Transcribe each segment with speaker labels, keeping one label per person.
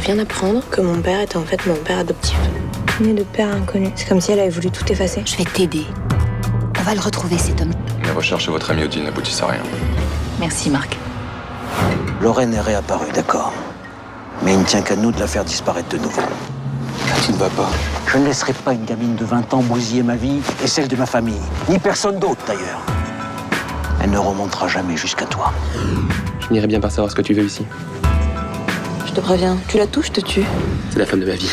Speaker 1: viens d'apprendre que mon père était en fait mon père adoptif. Né de père inconnu. C'est comme si elle avait voulu tout effacer.
Speaker 2: Je vais t'aider. On va le retrouver, cet homme.
Speaker 3: Les recherches de votre ami Odile n'aboutissent à rien.
Speaker 2: Merci, Marc.
Speaker 4: Lorraine est réapparue, d'accord. Mais il ne tient qu'à nous de la faire disparaître de nouveau.
Speaker 3: Tu ne vas pas.
Speaker 4: Je ne laisserai pas une gamine de 20 ans bousiller ma vie et celle de ma famille. Ni personne d'autre, d'ailleurs. Elle ne remontera jamais jusqu'à toi.
Speaker 5: Je finirais bien par savoir ce que tu veux ici.
Speaker 1: Je te préviens, tu la touches, je te tue.
Speaker 5: C'est la femme de ma vie.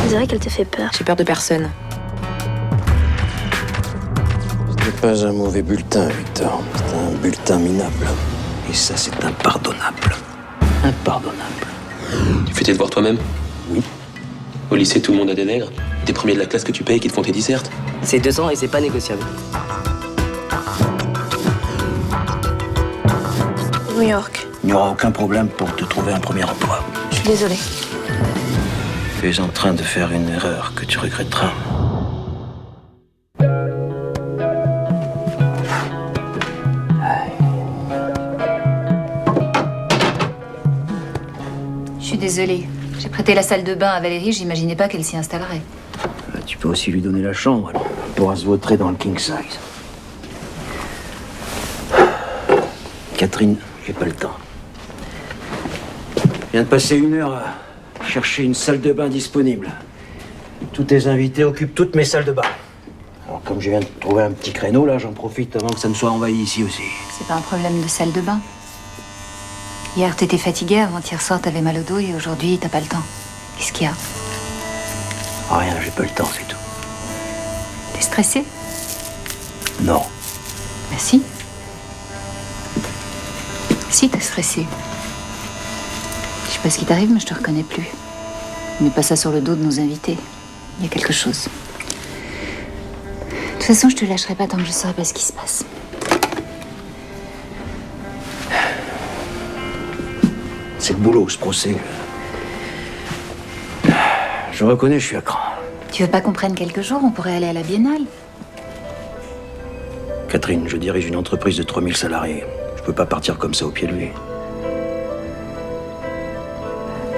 Speaker 1: On dirait qu'elle te fait peur.
Speaker 2: J'ai peur de personne.
Speaker 4: Ce n'est pas un mauvais bulletin, Victor. C'est un bulletin minable. Et ça, c'est impardonnable. Impardonnable.
Speaker 5: Tu fais tes devoirs toi-même?
Speaker 4: Oui.
Speaker 5: Au lycée, tout le monde a des nègres. Des premiers de la classe que tu payes et qui te font tes dissertes.
Speaker 6: C'est 200 et c'est pas négociable.
Speaker 1: New York.
Speaker 4: Il n'y aura aucun problème pour te trouver un premier emploi.
Speaker 1: Je suis désolée.
Speaker 4: Tu es en train de faire une erreur que tu regretteras.
Speaker 2: Je suis désolée. J'ai prêté la salle de bain à Valérie, j'imaginais pas qu'elle s'y installerait.
Speaker 4: Tu peux aussi lui donner la chambre. Elle pourra se vautrer dans le king size. Catherine, j'ai pas le temps. Je viens de passer 1 heure à chercher une salle de bain disponible. Tous tes invités occupent toutes mes salles de bain. Alors comme je viens de trouver un petit créneau, là, j'en profite avant que ça ne soit envahi ici aussi.
Speaker 2: C'est pas un problème de salle de bain. Hier, t'étais fatiguée, avant-hier soir, t'avais mal au dos et aujourd'hui, t'as pas le temps. Qu'est-ce qu'il y a?
Speaker 4: Rien, j'ai pas le temps, c'est tout.
Speaker 2: T'es stressée?
Speaker 4: Non.
Speaker 2: Bah si. Si, t'es stressée. Je sais pas ce qui t'arrive, mais je te reconnais plus. Mets pas ça sur le dos de nos invités. Il y a quelque chose. De toute façon, je te lâcherai pas tant que je saurai pas ce qui se passe.
Speaker 4: C'est le boulot, ce procès. Je reconnais, je suis à cran.
Speaker 2: Tu veux pas qu'on prenne quelques jours? On pourrait aller à la Biennale.
Speaker 4: Catherine, je dirige une entreprise de 3000 salariés. Je peux pas partir comme ça au pied levé.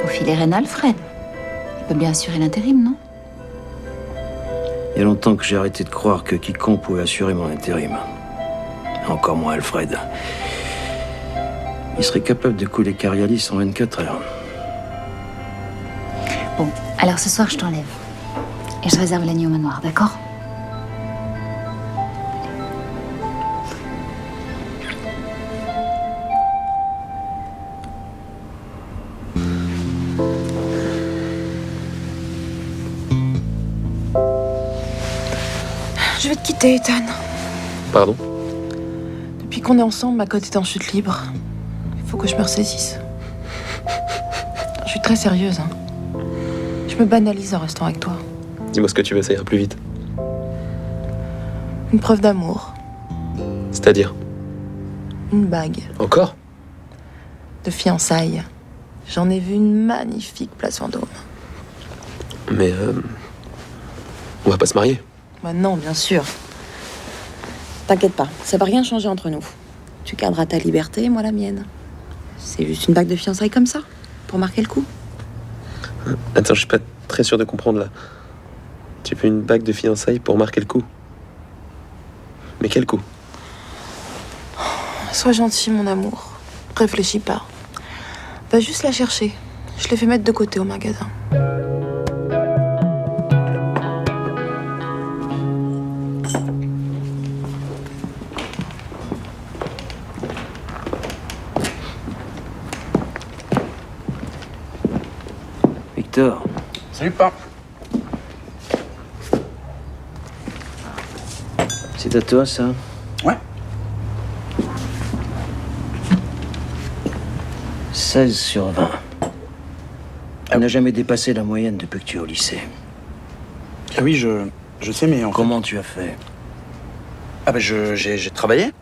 Speaker 2: Confie Rênes à Alfred. Il peut bien assurer l'intérim, non?
Speaker 4: Il y a longtemps que j'ai arrêté de croire que quiconque pouvait assurer mon intérim. Encore moins Alfred. Il serait capable de couler Carialis en 24 heures.
Speaker 2: Bon, alors ce soir, je t'enlève. Et je réserve la nuit au manoir, d'accord?
Speaker 1: Je vais te quitter, Ethan.
Speaker 5: Pardon?
Speaker 1: Depuis qu'on est ensemble, ma cote est en chute libre. Il faut que je me ressaisisse. Je suis très sérieuse, hein. Je me banalise en restant avec toi.
Speaker 5: Dis-moi ce que tu veux, ça ira plus vite.
Speaker 1: Une preuve d'amour.
Speaker 5: C'est-à-dire?
Speaker 1: Une bague.
Speaker 5: Encore?
Speaker 1: De fiançailles. J'en ai vu une magnifique place Vendôme.
Speaker 5: Mais on va pas se marier.
Speaker 1: Bah non, bien sûr. T'inquiète pas, ça va rien changer entre nous. Tu garderas ta liberté, moi la mienne. C'est juste une bague de fiançailles comme ça, pour marquer le coup.
Speaker 5: Attends, je suis pas très sûr de comprendre là. Tu veux une bague de fiançailles pour marquer le coup? Mais quel coup?
Speaker 1: Sois gentil, mon amour. Réfléchis pas. Va juste la chercher. Je l'ai fait mettre de côté au magasin.
Speaker 4: Victor,
Speaker 3: Salut, pas.
Speaker 4: c'est à toi, ça?
Speaker 3: Ouais.
Speaker 4: 16 sur 20. Elle n'a jamais dépassé la moyenne depuis que tu es au lycée.
Speaker 7: Ah oui, je sais, mais
Speaker 4: Comment tu as fait?
Speaker 7: Ah ben, j'ai travaillé.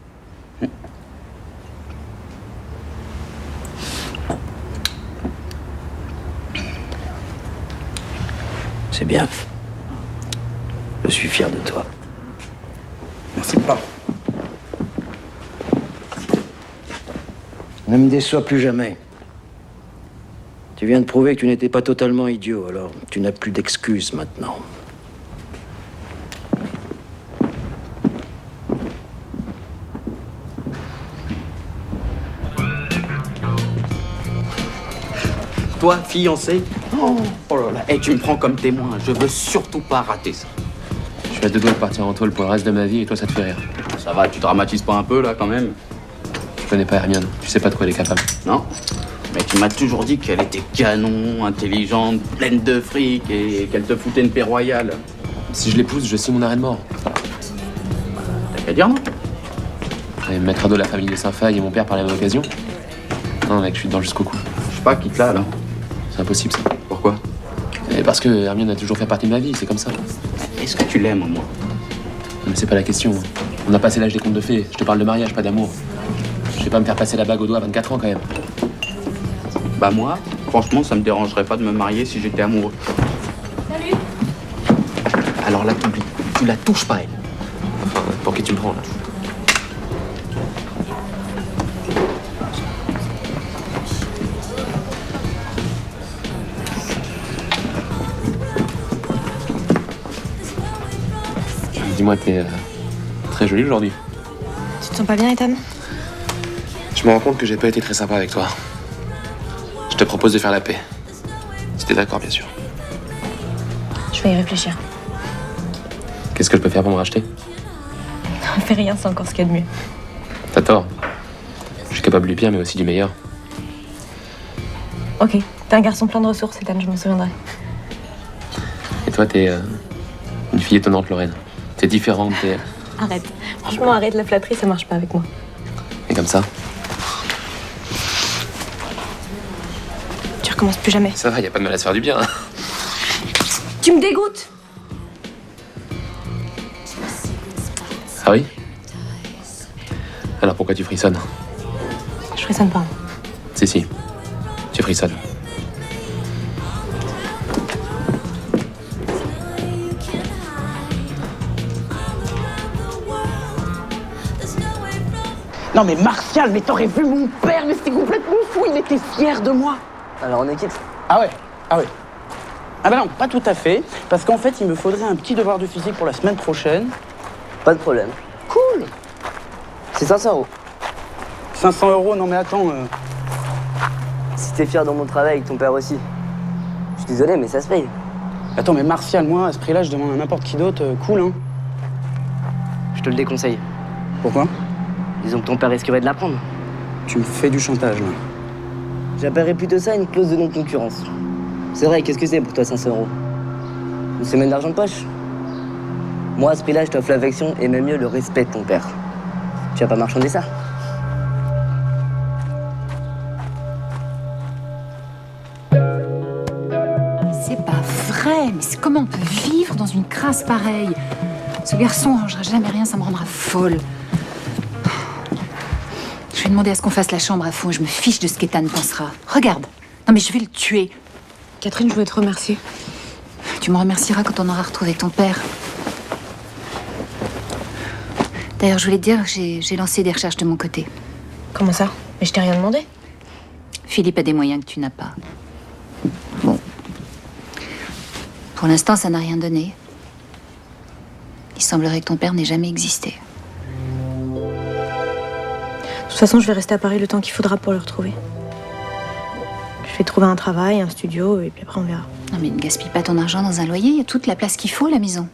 Speaker 4: C'est bien. Je suis fier de toi.
Speaker 7: Merci, pas.
Speaker 4: Ne me déçois plus jamais. Tu viens de prouver que tu n'étais pas totalement idiot, alors tu n'as plus d'excuses maintenant.
Speaker 7: Toi, fiancé. Oh là là. Et tu me prends comme témoin. Je veux surtout pas rater ça.
Speaker 5: Je suis à deux doigts de partir en tôle pour le reste de ma vie et toi, ça te fait rire.
Speaker 7: Ça va, tu dramatises pas un peu là quand même?
Speaker 5: Tu connais pas Hermione, tu sais pas de quoi elle est capable.
Speaker 7: Non? Mais tu m'as toujours dit qu'elle était canon, intelligente, pleine de fric et qu'elle te foutait une paix royale.
Speaker 5: Si je l'épouse, je signe mon arrêt de mort.
Speaker 7: T'as qu'à dire non?
Speaker 5: Et me mettre à dos la famille de Saint-Fay et mon père par la même occasion. Non, mec, je suis dedans jusqu'au cou.
Speaker 7: Je sais pas, quitte là, là.
Speaker 5: C'est impossible, ça.
Speaker 7: Pourquoi?
Speaker 5: Et parce que Hermione a toujours fait partie de ma vie, c'est comme ça.
Speaker 7: Est-ce que tu l'aimes, moi?
Speaker 5: Mais c'est pas la question. On a passé l'âge des contes de fées. Je te parle de mariage, pas d'amour. Je vais pas me faire passer la bague au doigt à 24 ans, quand même.
Speaker 7: Bah moi, franchement, ça me dérangerait pas de me marier si j'étais amoureux.
Speaker 1: Salut.
Speaker 7: Alors là, t'oublies. Tu la touches pas, elle.
Speaker 5: Enfin, pour qui tu me prends, là? Dis-moi, t'es très jolie aujourd'hui.
Speaker 1: Tu te sens pas bien, Ethan?
Speaker 5: Je me rends compte que j'ai pas été très sympa avec toi. Je te propose de faire la paix. Si t'es d'accord, bien sûr.
Speaker 1: Je vais y réfléchir.
Speaker 5: Qu'est-ce que je peux faire pour me racheter?
Speaker 1: Fais rien, c'est encore ce qu'il y a de mieux.
Speaker 5: T'as tort. Je suis capable du pire, mais aussi du meilleur.
Speaker 1: Ok, t'es un garçon plein de ressources, Ethan, je m'en souviendrai.
Speaker 5: Et toi, t'es une fille étonnante, Lorraine. T'es différente, t'es...
Speaker 1: Arrête. Franchement, arrête la flatterie, ça marche pas avec moi.
Speaker 5: Et comme ça?
Speaker 1: Tu recommences plus jamais.
Speaker 5: Ça va, y a pas de mal à se faire du bien. Hein.
Speaker 1: Tu me dégoûtes!
Speaker 5: Ah oui? Alors pourquoi tu frissonnes?
Speaker 1: Je frissonne pas.
Speaker 5: Si, tu frissonnes.
Speaker 7: Non mais Martial, mais t'aurais vu mon père, mais c'était complètement fou, il était fier de moi.
Speaker 6: Alors on est quitte.
Speaker 7: Ah ouais. Ah bah non, pas tout à fait, parce qu'en fait, il me faudrait un petit devoir de physique pour la semaine prochaine.
Speaker 6: Pas de problème.
Speaker 7: Cool.
Speaker 6: C'est 500 €.
Speaker 7: 500 €, non mais attends,
Speaker 6: Si t'es fier dans mon travail avec ton père aussi. Je suis désolé, mais ça se paye.
Speaker 7: Attends, mais Martial, moi, à ce prix-là, je demande à n'importe qui d'autre, cool, hein.
Speaker 6: Je te le déconseille.
Speaker 7: Pourquoi?
Speaker 6: Disons que ton père risquerait de l'apprendre.
Speaker 7: Tu me fais du chantage, là.
Speaker 6: J'appellerais plutôt ça une clause de non-concurrence. C'est vrai, qu'est-ce que c'est pour toi 500 €? Une semaine d'argent de poche. Moi, à ce prix-là, je t'offre l'affection et même mieux le respect de ton père. Tu vas pas marchander ça?
Speaker 2: C'est pas vrai, mais comment on peut vivre dans une crasse pareille? Ce garçon rangera jamais rien, ça me rendra folle. Je vais demander à ce qu'on fasse la chambre à fond, je me fiche de ce qu'Ethan pensera. Regarde, non mais je vais le tuer.
Speaker 1: Catherine, je voulais te remercier.
Speaker 2: Tu me remercieras quand on aura retrouvé ton père. D'ailleurs, je voulais te dire que j'ai lancé des recherches de mon côté.
Speaker 1: Comment ça? Mais je t'ai rien demandé.
Speaker 2: Philippe a des moyens que tu n'as pas. Bon. Pour l'instant, ça n'a rien donné. Il semblerait que ton père n'ait jamais existé.
Speaker 1: De toute façon, je vais rester à Paris le temps qu'il faudra pour le retrouver. Je vais trouver un travail, un studio, et puis après on verra.
Speaker 2: Non mais ne gaspille pas ton argent dans un loyer, il y a toute la place qu'il faut à la maison.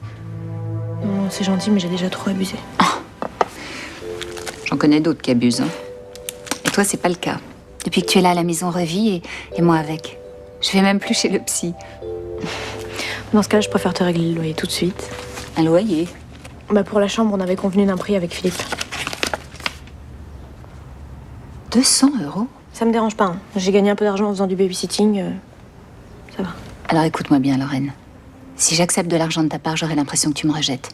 Speaker 1: Non, c'est gentil, mais j'ai déjà trop abusé.
Speaker 2: J'en connais d'autres qui abusent. Hein. Et toi, c'est pas le cas. Depuis que tu es là à la maison, revis et moi avec. Je vais même plus chez le psy.
Speaker 1: Dans ce cas, je préfère te régler le loyer tout de suite.
Speaker 2: Un loyer?
Speaker 1: Bah pour la chambre, on avait convenu d'un prix avec Philippe.
Speaker 2: 200 €?
Speaker 1: Ça me dérange pas. Hein. J'ai gagné un peu d'argent en faisant du babysitting. Ça va.
Speaker 2: Alors écoute-moi bien, Lorraine. Si j'accepte de l'argent de ta part, j'aurai l'impression que tu me rejettes.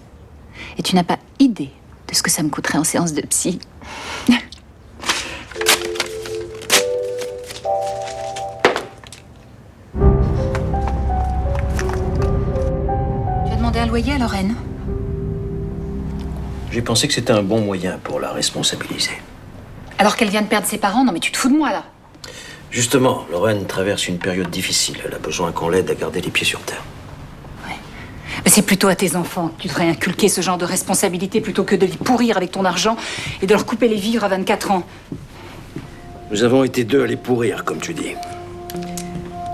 Speaker 2: Et tu n'as pas idée de ce que ça me coûterait en séance de psy. Tu as demandé un loyer à Lorraine?
Speaker 4: J'ai pensé que c'était un bon moyen pour la responsabiliser.
Speaker 2: Alors qu'elle vient de perdre ses parents? Non mais tu te fous de moi là.
Speaker 4: Justement, Lorraine traverse une période difficile. Elle a besoin qu'on l'aide à garder les pieds sur terre.
Speaker 2: Mais c'est plutôt à tes enfants que tu devrais inculquer ce genre de responsabilité plutôt que de les pourrir avec ton argent et de leur couper les vivres à 24 ans.
Speaker 4: Nous avons été deux à les pourrir, comme tu dis.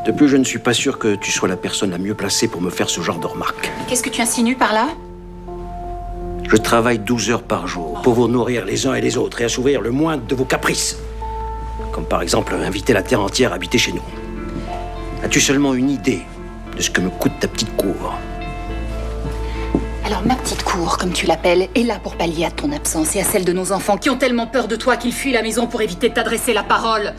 Speaker 4: De plus, je ne suis pas sûr que tu sois la personne la mieux placée pour me faire ce genre de remarques.
Speaker 2: Qu'est-ce que tu insinues par là?
Speaker 4: Je travaille 12 heures par jour pour vous nourrir les uns et les autres et assouvir le moindre de vos caprices. Comme par exemple inviter la terre entière à habiter chez nous. As-tu seulement une idée de ce que me coûte ta petite cour?
Speaker 2: Alors ma petite cour, comme tu l'appelles, est là pour pallier à ton absence et à celle de nos enfants qui ont tellement peur de toi qu'ils fuient la maison pour éviter de t'adresser la parole.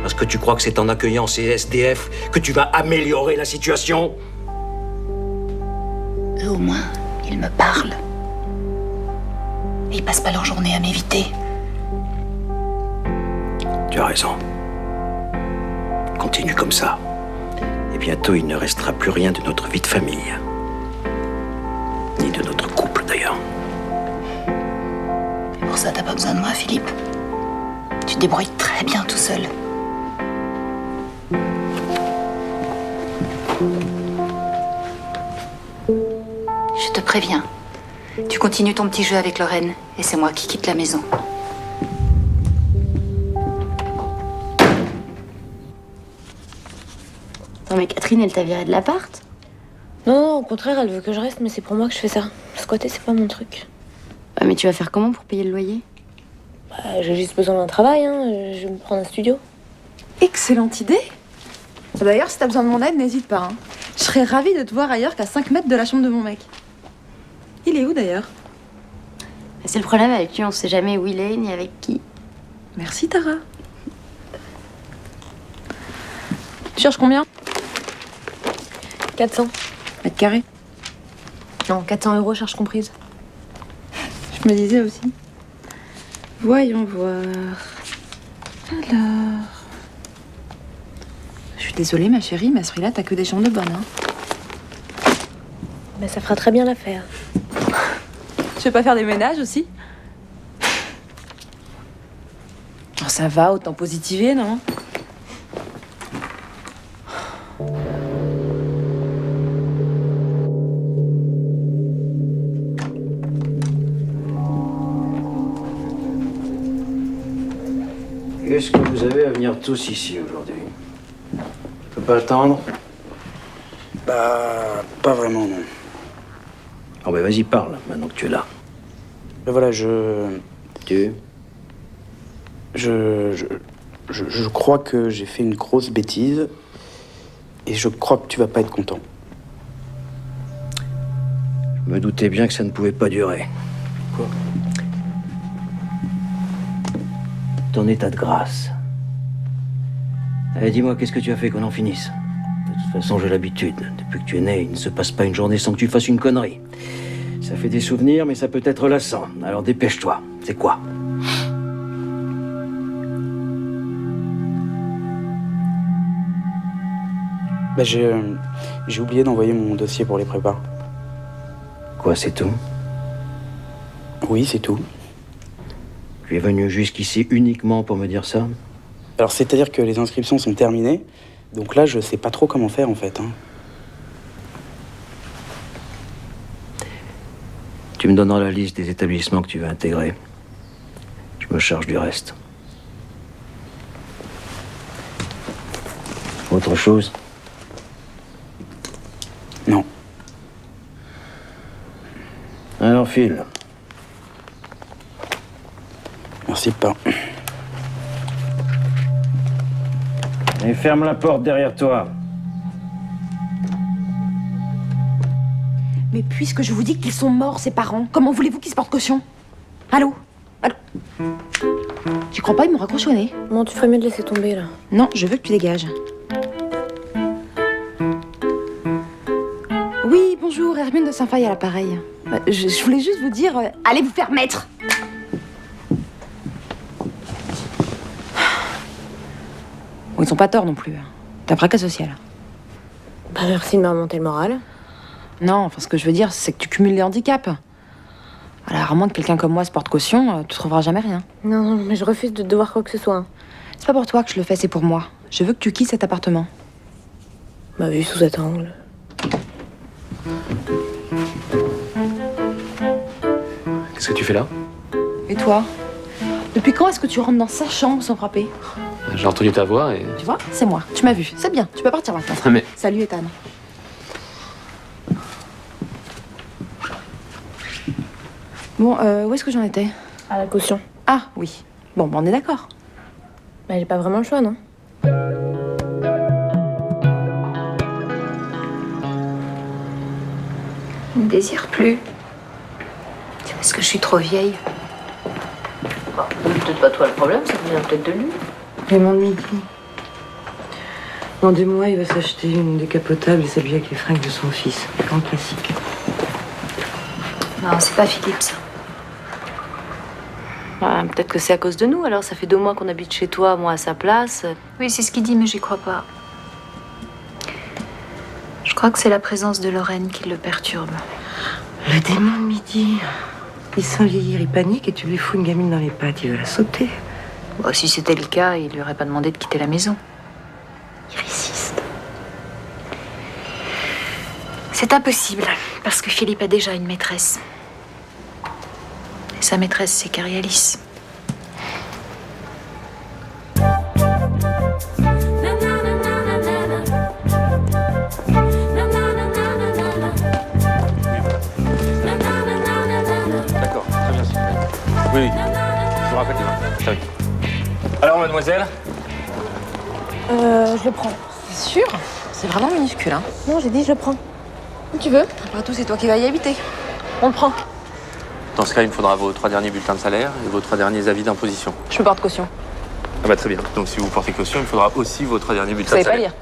Speaker 4: Parce que tu crois que c'est en accueillant ces SDF que tu vas améliorer la situation?
Speaker 2: Eux au moins, ils me parlent. Et ils passent pas leur journée à m'éviter.
Speaker 4: Tu as raison. Continue comme ça. Et bientôt, il ne restera plus rien de notre vie de famille. Ni de notre couple, d'ailleurs.
Speaker 2: Pour ça, t'as pas besoin de moi, Philippe. Tu te débrouilles très bien tout seul. Je te préviens. Tu continues ton petit jeu avec Lorraine, et c'est moi qui quitte la maison.
Speaker 8: Non mais Catherine, elle t'a viré de l'appart?
Speaker 9: Non, au contraire, elle veut que je reste, mais c'est pour moi que je fais ça. Squatter, c'est pas mon truc.
Speaker 8: Ouais, mais tu vas faire comment pour payer le loyer?
Speaker 9: J'ai juste besoin d'un travail, hein. Je vais me prendre un studio.
Speaker 1: Excellente idée. D'ailleurs, si t'as besoin de mon aide, n'hésite pas. Hein. Je serais ravie de te voir ailleurs qu'à 5 mètres de la chambre de mon mec. Il est où d'ailleurs?
Speaker 8: C'est le problème avec lui, on sait jamais où il est ni avec qui.
Speaker 1: Merci Tara. Tu cherches combien?
Speaker 9: 400.
Speaker 1: Mètres carrés.
Speaker 9: Non, 400 €, charge comprise.
Speaker 1: Je me disais aussi. Voyons voir. Alors... Je suis désolée ma chérie, mais à ce prix-là, t'as que des chambres de bonne. Hein.
Speaker 9: Mais ça fera très bien l'affaire.
Speaker 1: Tu veux pas faire des ménages aussi? Oh, ça va, autant positiver, non?
Speaker 4: Qu'est-ce que vous avez à venir tous ici aujourd'hui? Je peux pas attendre?
Speaker 10: Bah, pas vraiment, non.
Speaker 4: Oh ben vas-y, parle, maintenant que tu es là.
Speaker 10: Mais voilà,
Speaker 4: Je
Speaker 10: crois que j'ai fait une grosse bêtise et je crois que tu vas pas être content.
Speaker 4: Je me doutais bien que ça ne pouvait pas durer.
Speaker 10: Quoi?
Speaker 4: Ton état de grâce. Allez, dis-moi, qu'est-ce que tu as fait qu'on en finisse? De toute façon, j'ai l'habitude. Depuis que tu es né, il ne se passe pas une journée sans que tu fasses une connerie. Ça fait des souvenirs, mais ça peut être lassant. Alors dépêche-toi. C'est quoi?
Speaker 10: Bah, j'ai oublié d'envoyer mon dossier pour les prépas.
Speaker 4: Quoi, c'est tout?
Speaker 10: Oui, c'est tout.
Speaker 4: Tu es venu jusqu'ici uniquement pour me dire ça?
Speaker 10: Alors, c'est-à-dire que les inscriptions sont terminées, donc là, je sais pas trop comment faire, en fait. Hein.
Speaker 4: Tu me donneras la liste des établissements que tu veux intégrer. Je me charge du reste. Autre chose?
Speaker 10: Non.
Speaker 4: Alors, file.
Speaker 10: Merci pas.
Speaker 4: Et ferme la porte derrière toi.
Speaker 1: Mais puisque je vous dis qu'ils sont morts, ces parents, comment voulez-vous qu'ils se portent caution? Allô? Allô? J'y crois pas, ils m'ont raccroché au nez.
Speaker 9: Bon, tu ferais mieux de laisser tomber, là.
Speaker 1: Non, je veux que tu dégages. Oui, bonjour, Hermine de Saint-Faye à l'appareil. Je voulais juste vous dire, allez vous faire mettre! Bon, ils sont pas tort non plus. T'as pas qu'à social.
Speaker 9: Bah, merci de me remonter le moral.
Speaker 1: Non, enfin, ce que je veux dire, c'est que tu cumules les handicaps. Alors, à moins que quelqu'un comme moi se porte caution, tu trouveras jamais rien.
Speaker 9: Non, mais je refuse de devoir quoi que ce soit. Hein.
Speaker 1: C'est pas pour toi que je le fais, c'est pour moi. Je veux que tu quittes cet appartement.
Speaker 9: Bah, vu sous cet angle.
Speaker 5: Qu'est-ce que tu fais là?
Speaker 1: Et toi? Depuis quand est-ce que tu rentres dans sa chambre sans frapper?
Speaker 5: J'ai entendu ta voix et...
Speaker 1: Tu vois, c'est moi. Tu m'as vu. C'est bien. Tu peux partir maintenant.
Speaker 5: Ah, mais...
Speaker 1: Salut, Ethan. Bon, où est-ce que j'en étais?
Speaker 9: À la caution.
Speaker 1: Ah, oui. Bon, on est d'accord.
Speaker 9: Bah, j'ai pas vraiment le choix, non?
Speaker 2: Je ne désire plus. C'est parce que je suis trop vieille.
Speaker 9: Bon, peut-être pas toi le problème, ça vient peut-être de lui.
Speaker 11: Raymond de Midi. Dans 2 mois, il va s'acheter une décapotable et s'habiller avec les fringues de son fils. Grand classique.
Speaker 2: Non, c'est pas Philippe, ça.
Speaker 9: Bah, peut-être que c'est à cause de nous, alors ça fait 2 mois qu'on habite chez toi, moi à sa place.
Speaker 2: Oui, c'est ce qu'il dit, mais j'y crois pas. Je crois que c'est la présence de Lorraine qui le perturbe.
Speaker 11: Le démon de Midi. Il sent vieillir, il panique et tu lui fous une gamine dans les pattes. Il veut la sauter.
Speaker 2: Bon, si c'était le cas, il lui aurait pas demandé de quitter la maison.
Speaker 11: Il résiste.
Speaker 2: C'est impossible, parce que Philippe a déjà une maîtresse. Et sa maîtresse, c'est Carrie Alice.
Speaker 3: D'accord, très bien. Oui, oui. Je vous rappelle demain. Salut. Alors, mademoiselle?
Speaker 9: Je le prends.
Speaker 1: C'est sûr? C'est vraiment minuscule, hein.
Speaker 9: Non, j'ai dit je le prends. Où tu veux?
Speaker 1: Après tout, c'est toi qui vas y habiter.
Speaker 9: On le prend.
Speaker 5: Dans ce cas, il me faudra vos 3 derniers bulletins de salaire et vos 3 derniers avis d'imposition.
Speaker 1: Je me porte caution.
Speaker 5: Ah bah très bien. Donc si vous portez caution, il me faudra aussi vos 3 derniers
Speaker 1: Vous
Speaker 5: bulletins de
Speaker 1: savez pas
Speaker 5: salaire.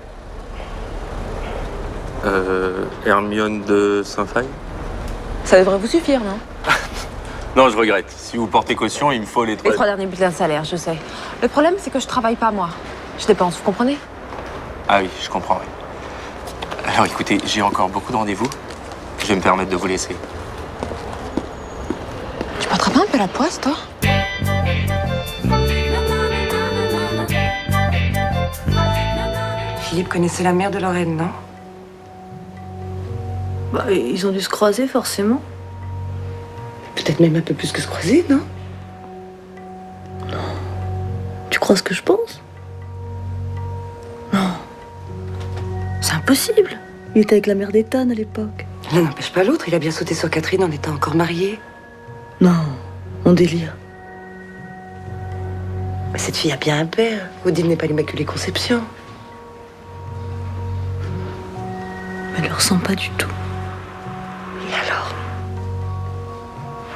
Speaker 1: lire.
Speaker 5: Hermione de Saint-Faye?
Speaker 1: Ça devrait vous suffire, non?
Speaker 5: Non, je regrette. Si vous portez caution, il me faut les
Speaker 1: Les
Speaker 5: 3...
Speaker 1: 3 derniers bulletins de salaire, je sais. Le problème, c'est que je travaille pas, moi. Je dépense, vous comprenez?
Speaker 5: Ah oui, je comprends, oui. Alors écoutez, j'ai encore beaucoup de rendez-vous. Je vais me permettre de vous laisser.
Speaker 1: Tu porteras pas un peu la poisse, toi?
Speaker 11: Philippe connaissait la mère de Lorraine, non?
Speaker 9: Bah, ils ont dû se croiser, forcément.
Speaker 11: Peut-être même un peu plus que se croiser, non?
Speaker 9: Tu crois ce que je pense? Non. C'est impossible. Il était avec la mère d'Ethan à l'époque.
Speaker 11: L'un n'empêche pas l'autre. Il a bien sauté sur Catherine en étant encore marié.
Speaker 9: Non, on délire.
Speaker 11: Mais cette fille a bien un père. Odile n'est pas l'Immaculée Conception.
Speaker 9: Elle le ressent pas du tout.
Speaker 11: Et alors?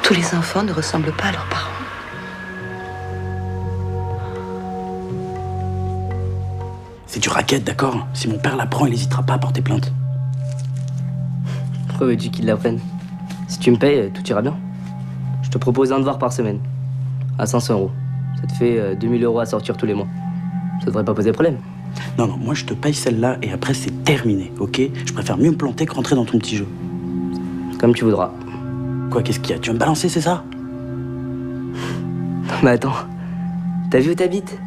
Speaker 11: Tous les enfants ne ressemblent pas à leurs parents.
Speaker 10: C'est du racket, d'accord? Si mon père l'apprend, il n'hésitera pas à porter plainte.
Speaker 6: Pourquoi veux-tu qu'il l'apprenne? Si tu me payes, tout ira bien. Je te propose un devoir par semaine, à 500 €. Ça te fait 2000 € à sortir tous les mois. Ça devrait pas poser problème.
Speaker 10: Non, non, moi je te paye celle-là et après c'est terminé, ok? Je préfère mieux me planter que rentrer dans ton petit jeu.
Speaker 6: Comme tu voudras.
Speaker 10: Quoi, qu'est-ce qu'il y a? Tu vas me balancer, c'est ça?
Speaker 6: Non mais attends, t'as vu où t'habites?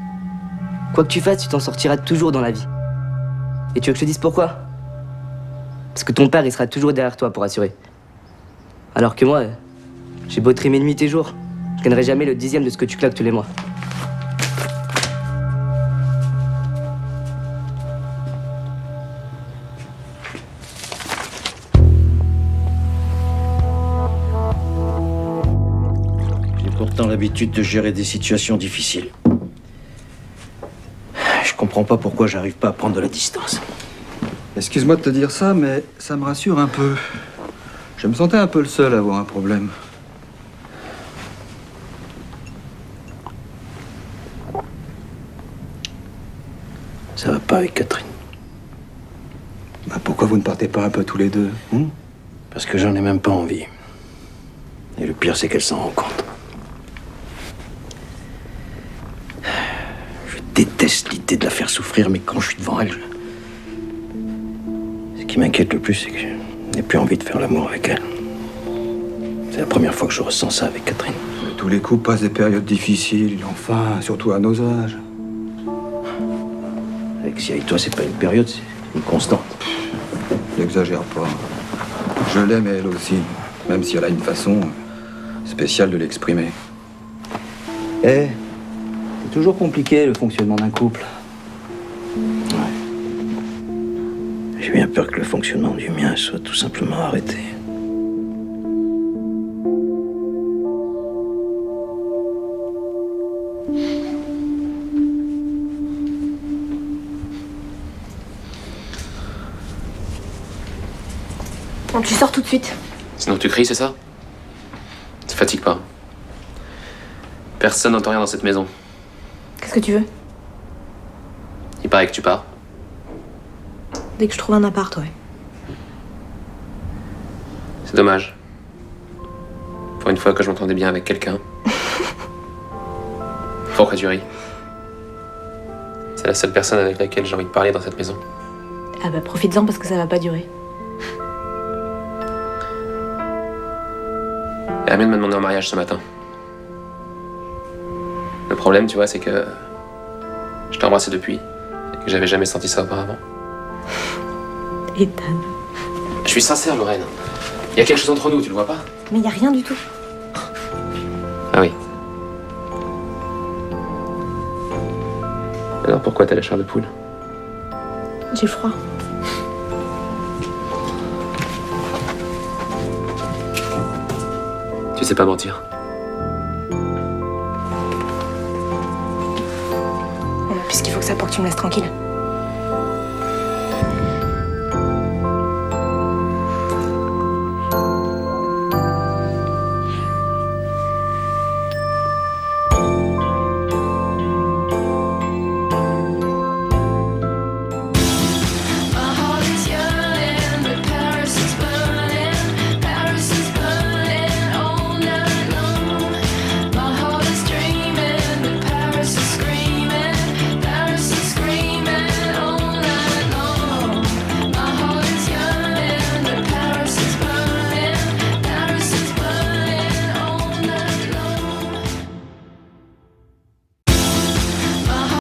Speaker 6: Quoi que tu fasses, tu t'en sortiras toujours dans la vie. Et tu veux que je te dise pourquoi? Parce que ton père, il sera toujours derrière toi pour assurer. Alors que moi, j'ai beau trimer nuit et jour, je gagnerai jamais le 10e de ce que tu claques tous les mois.
Speaker 4: J'ai pourtant l'habitude de gérer des situations difficiles. Je comprends pas pourquoi j'arrive pas à prendre de la distance.
Speaker 12: Excuse-moi de te dire ça, mais ça me rassure un peu. Je me sentais un peu le seul à avoir un problème.
Speaker 4: Ça va pas avec Catherine.
Speaker 12: Bah pourquoi vous ne partez pas un peu tous les deux, hein?
Speaker 4: Parce que j'en ai même pas envie. Et le pire, c'est qu'elle s'en rend compte. Je déteste l'idée de la faire souffrir, mais quand je suis devant elle, ce qui m'inquiète le plus, c'est que je n'ai plus envie de faire l'amour avec elle. C'est la première fois que je ressens ça avec Catherine.
Speaker 12: Tous les couples passent des périodes difficiles, enfin, surtout à nos âges.
Speaker 4: Alexia et toi, c'est pas une période, c'est une constante.
Speaker 12: N'exagère pas. Je l'aime elle aussi, même si elle a une façon spéciale de l'exprimer.
Speaker 4: C'est toujours compliqué le fonctionnement d'un couple. Ouais. J'ai bien peur que le fonctionnement du mien soit tout simplement arrêté.
Speaker 9: Bon, tu sors tout de suite.
Speaker 5: Sinon tu cries, c'est ça? Ça fatigue pas. Personne n'entend rien dans cette maison.
Speaker 9: Qu'est-ce que tu veux?
Speaker 5: Il paraît que tu pars.
Speaker 9: Dès que je trouve un appart, ouais.
Speaker 5: C'est dommage. Pour une fois que je m'entendais bien avec quelqu'un. Pourquoi tu ris? C'est la seule personne avec laquelle j'ai envie de parler dans cette maison.
Speaker 9: Ah bah profites-en parce que ça va pas durer.
Speaker 5: Hermione m'a demandé en mariage ce matin. Le problème, tu vois, c'est que je t'ai embrassé depuis et que j'avais jamais senti ça auparavant.
Speaker 9: Ethan.
Speaker 5: Je suis sincère, Lorraine. Il y a quelque chose entre nous, tu le vois pas?
Speaker 9: Mais y a rien du tout.
Speaker 5: Ah oui. Alors pourquoi t'as la chair de poule?
Speaker 9: J'ai froid.
Speaker 5: Tu sais pas mentir.
Speaker 9: Puisqu'il faut que ça pour que tu me laisses tranquille.